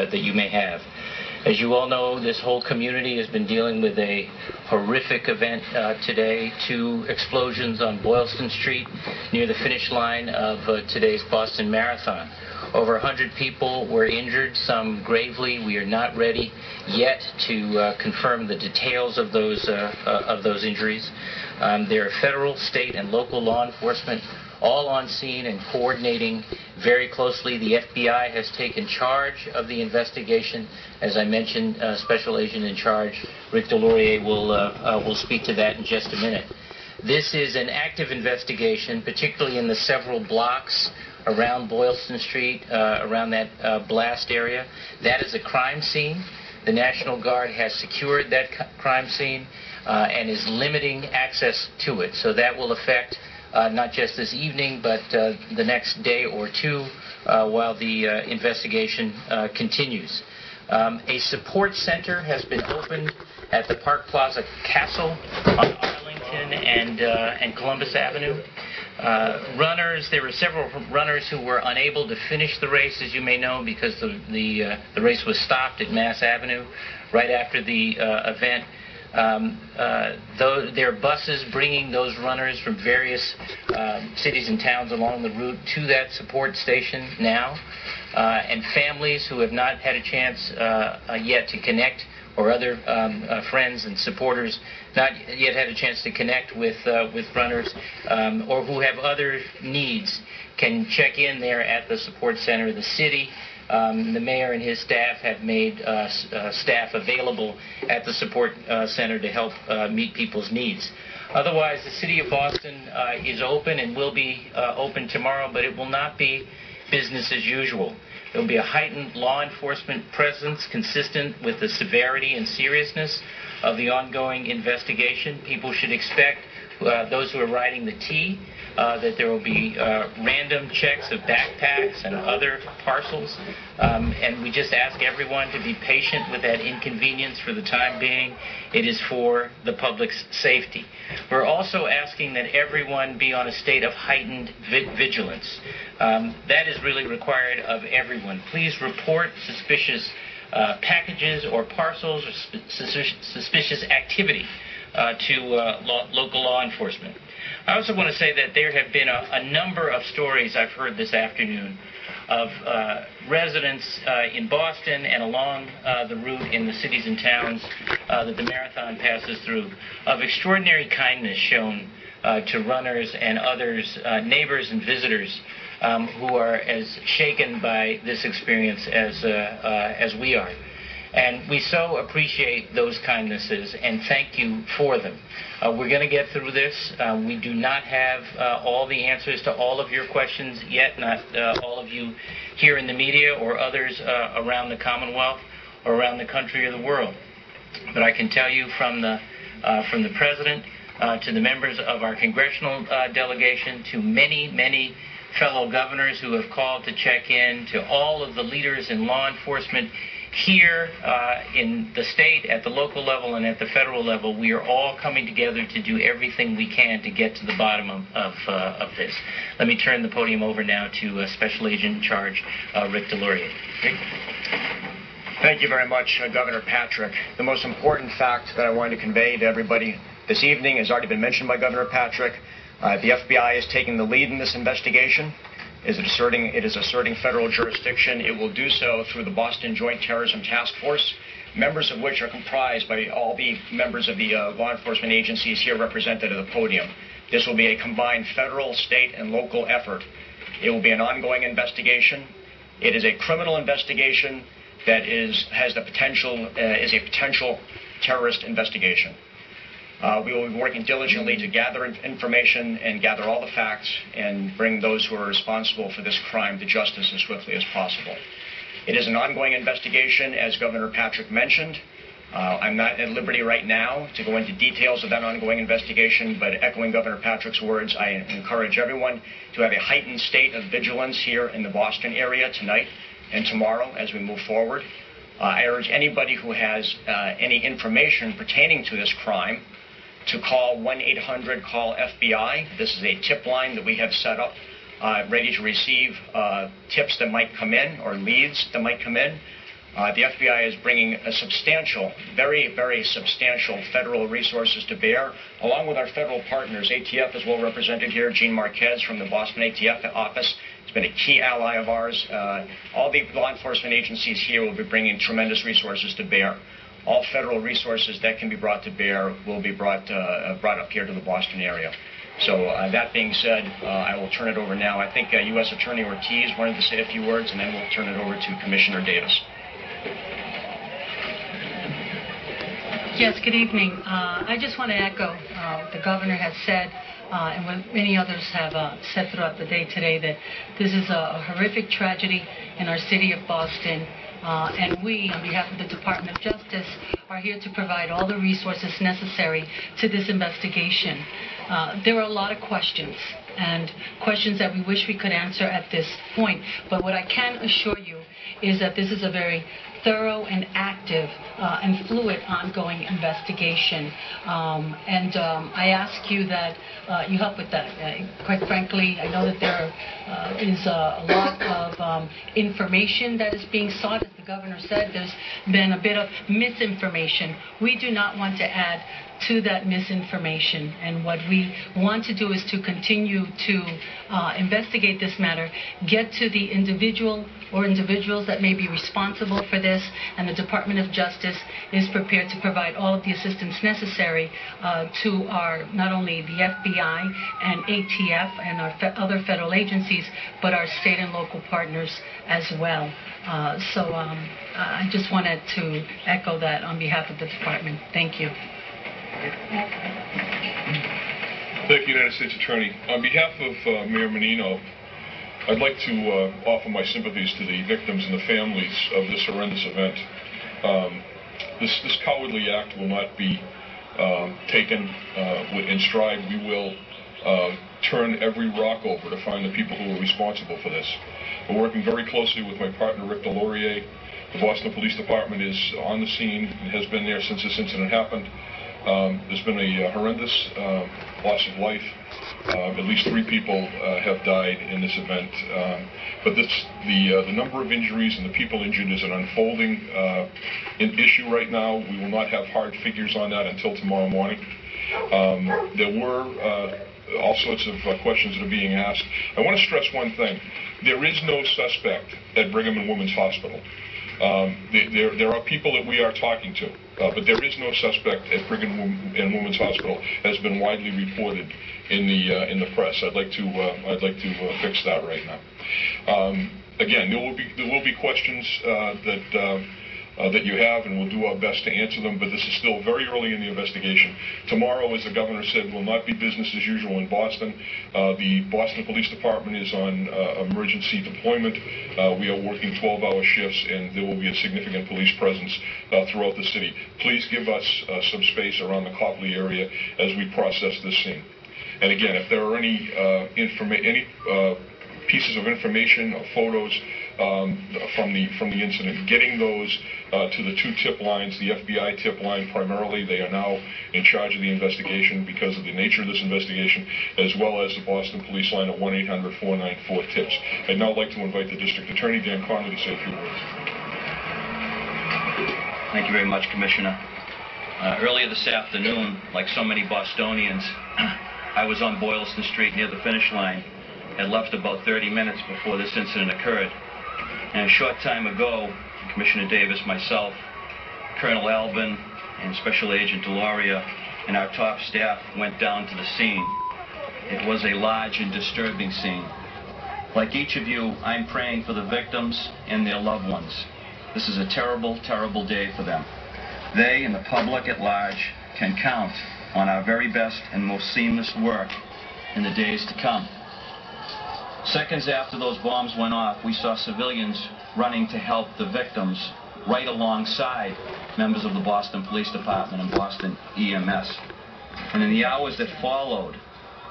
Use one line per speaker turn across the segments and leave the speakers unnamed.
that you may have. As you all know, this whole community has been dealing with a horrific event today, 2 explosions on Boylston Street near the finish line of today's Boston Marathon. Over 100 people were injured, some gravely. We are not ready yet to confirm the details of those injuries. There are federal, state, and local law enforcement all on scene and coordinating very closely. The FBI has taken charge of the investigation. As I mentioned, Special Agent in charge, Rick Delorier, will speak to that in just a minute. This is an active investigation, particularly in the several blocks around Boylston Street, around that blast area. That is a crime scene. The National Guard has secured that crime scene and is limiting access to it. So that will affect not just this evening, but the next day or two while the investigation continues. A support center has been opened at the Park Plaza Castle on Arlington and Columbus Avenue. There were several runners who were unable to finish the race, as you may know, because the race was stopped at Mass Avenue right after the event. There are buses bringing those runners from various cities and towns along the route to that support station now, and families who have not had a chance yet to connect, or other friends and supporters not yet had a chance to connect with runners, or who have other needs, can check in there at the support center. The city, the mayor and his staff have made staff available at the support center to help meet people's needs. Otherwise, the city of Boston is open and will be open tomorrow, but it will not be business as usual. There will be a heightened law enforcement presence consistent with the severity and seriousness of the ongoing investigation. People should expect, those who are riding the T, that there will be random checks of backpacks and other parcels, and we just ask everyone to be patient with that inconvenience for the time being. It is for the public's safety. We're also asking that everyone be on a state of heightened vigilance. That is really required of everyone. Please report suspicious packages or parcels or suspicious activity to local law enforcement. I also want to say that there have been a number of stories I've heard this afternoon of residents in Boston and along the route in the cities and towns that the marathon passes through, of extraordinary kindness shown to runners and others, neighbors and visitors, who are as shaken by this experience as we are. And we so appreciate those kindnesses and thank you for them. We're going to get through this. We do not have all the answers to all of your questions yet, not all of you here in the media or others around the Commonwealth or around the country or the world. But I can tell you from the President to the members of our congressional delegation, to many fellow governors who have called to check in, to all of the leaders in law enforcement here in the state, at the local level, and at the federal level, we are all coming together to do everything we can to get to the bottom of this. Let me turn the podium over now to Special Agent in charge, Rick Delorier. Rick?
Thank you very much, Governor Patrick. The most important fact that I wanted to convey to everybody this evening has already been mentioned by Governor Patrick. The FBI is taking the lead in this investigation. It is asserting federal jurisdiction. It will do so through the Boston Joint Terrorism Task Force, members of which are comprised by all the members of the law enforcement agencies here represented at the podium. This will be a combined federal, state, and local effort. It will be an ongoing investigation. It is a criminal investigation that is a potential terrorist investigation. We will be working diligently to gather information and gather all the facts and bring those who are responsible for this crime to justice as swiftly as possible. It is an ongoing investigation, as Governor Patrick mentioned. I'm not at liberty right now to go into details of that ongoing investigation, but echoing Governor Patrick's words, I encourage everyone to have a heightened state of vigilance here in the Boston area tonight and tomorrow as we move forward. I urge anybody who has any information pertaining to this crime to call 1-800-CALL-FBI. This is a tip line that we have set up, ready to receive tips that might come in or leads that might come in. The FBI is bringing a substantial, very, very substantial federal resources to bear, along with our federal partners. ATF is well represented here. Gene Marquez from the Boston ATF office has been a key ally of ours. All the law enforcement agencies here will be bringing tremendous resources to bear. All federal resources that can be brought to bear will be brought up here to the Boston area. So that being said, I will turn it over now. I think U.S. Attorney Ortiz wanted to say a few words, and then we'll turn it over to Commissioner Davis.
Yes, good evening. I just want to echo what the governor has said and what many others have said throughout the day today, that this is a horrific tragedy in our city of Boston. And we, on behalf of the Department of Justice, are here to provide all the resources necessary to this investigation. There are a lot of questions, and questions that we wish we could answer at this point. But what I can assure you is that this is a very thorough and active and fluid ongoing investigation. I ask you that you help with that. Quite frankly, I know that there is a lot of information that is being sought. As the governor said, there's been a bit of misinformation. We do not want to add to that misinformation, and what we want to do is to continue to investigate this matter, get to the individual or individuals that may be responsible for this, and the Department of Justice is prepared to provide all of the assistance necessary to our, not only the FBI and ATF and our other federal agencies, but our state and local partners as well. I just wanted to echo that on behalf of the department. Thank you.
Thank you, United States Attorney. On behalf of Mayor Menino, I'd like to offer my sympathies to the victims and the families of this horrendous event. This cowardly act will not be taken in stride. We will turn every rock over to find the people who are responsible for this. We're working very closely with my partner, Rick Delorier. The Boston Police Department is on the scene and has been there since this incident happened. There's been a horrendous loss of life. At least 3 people have died in this event. But the number of injuries and the people injured is an unfolding issue right now. We will not have hard figures on that until tomorrow morning. There were all sorts of questions that are being asked. I want to stress one thing. There is no suspect at Brigham and Women's Hospital. There are people that we are talking to, but there is no suspect at Brigham and Women's Hospital, as been widely reported in the press. I'd like to fix that right now. Again, there will be questions that you have, and we'll do our best to answer them, but this is still very early in the investigation. Tomorrow, as the governor said, will not be business as usual in Boston. The Boston Police Department is on emergency deployment. We are working 12-hour shifts, and there will be a significant police presence throughout the city. Please give us some space around the Copley area as we process this scene. And again, if there are any pieces of information or photos from the incident, getting those to the 2 tip lines, the FBI tip line primarily. They are now in charge of the investigation because of the nature of this investigation, as well as the Boston Police line at 1-800-494-TIPS. I'd now like to invite the District Attorney, Dan Conley, to say a few words.
Thank you very much, Commissioner. Earlier this afternoon, like so many Bostonians, I was on Boylston Street near the finish line. Had left about 30 minutes before this incident occurred. And a short time ago, Commissioner Davis, myself, Colonel Albin, and Special Agent Deloria, and our top staff went down to the scene. It was a large and disturbing scene. Like each of you, I'm praying for the victims and their loved ones. This is a terrible, terrible day for them. They and the public at large can count on our very best and most seamless work in the days to come. Seconds after those bombs went off, we saw civilians running to help the victims right alongside members of the Boston Police Department and Boston EMS. And in the hours that followed,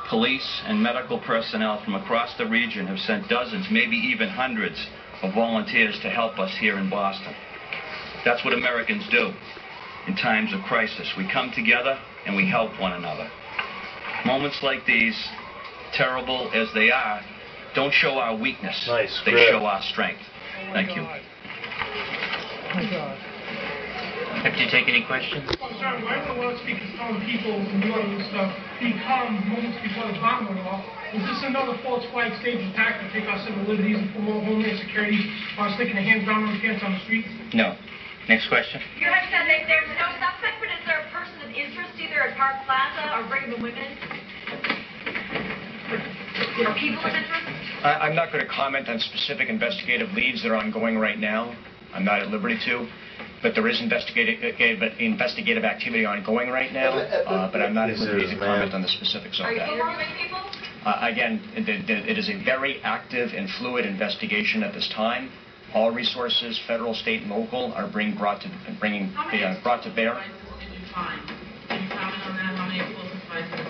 police and medical personnel from across the region have sent dozens, maybe even hundreds, of volunteers to help us here in Boston. That's what Americans do in times of crisis. We come together and we help one another. Moments like these, terrible as they are, don't show our weakness. They show our strength. Thank you.
my God.
Have you take any questions?
Well, sir, why would loudspeakers telling people and doing stuff become moments before the bomb went off? Is this another false flag stage attack to take our civil liberties and for more homeland security while sticking a hands down on the pants on the streets?
No. Next question.
You have said that there's no suspect, but is there a person of interest either at Park Plaza or Brigham and Women? Or people of interest?
I'm not going to comment on specific investigative leads that are ongoing right now. I'm not at liberty to. But there is investigative activity ongoing right now, but I'm not at liberty to comment on the specifics of
Are you
that.
interviewing people?
Again, it is a very active and fluid investigation at this time. All resources, federal, state, and local, are being brought to bear.
Did you find? Can you comment on that? How many explosive devices?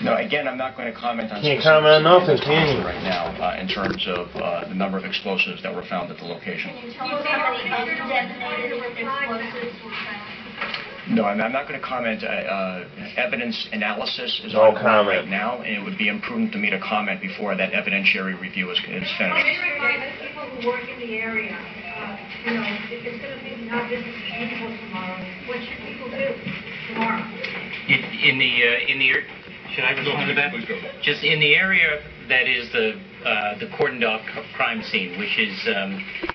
No, again, I'm not going to comment on
Can't
specifics
comment on nothing, can you?
right now in terms of the number of explosives that were found at the location.
Can you tell us how many undetonated explosives were found?
No, I'm not going to comment. Evidence analysis is
No
ongoing
comment.
right now, and it would be imprudent to me to comment before that evidentiary review is finished.
People who work in the area, if it's going to be not business as usual tomorrow, what should people do tomorrow?
Should I respond to that?
Please go.
Just in the area that is the cordoned off crime scene, which is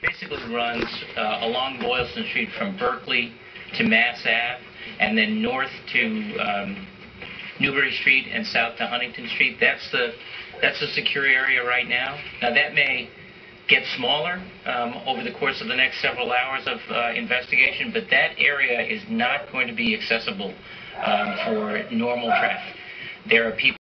basically runs along Boylston Street from Berkeley to Mass Ave, and then north to Newbury Street and south to Huntington Street. That's the secure area right now. Now that may get smaller over the course of the next several hours of investigation, but that area is not going to be accessible for normal traffic. There are people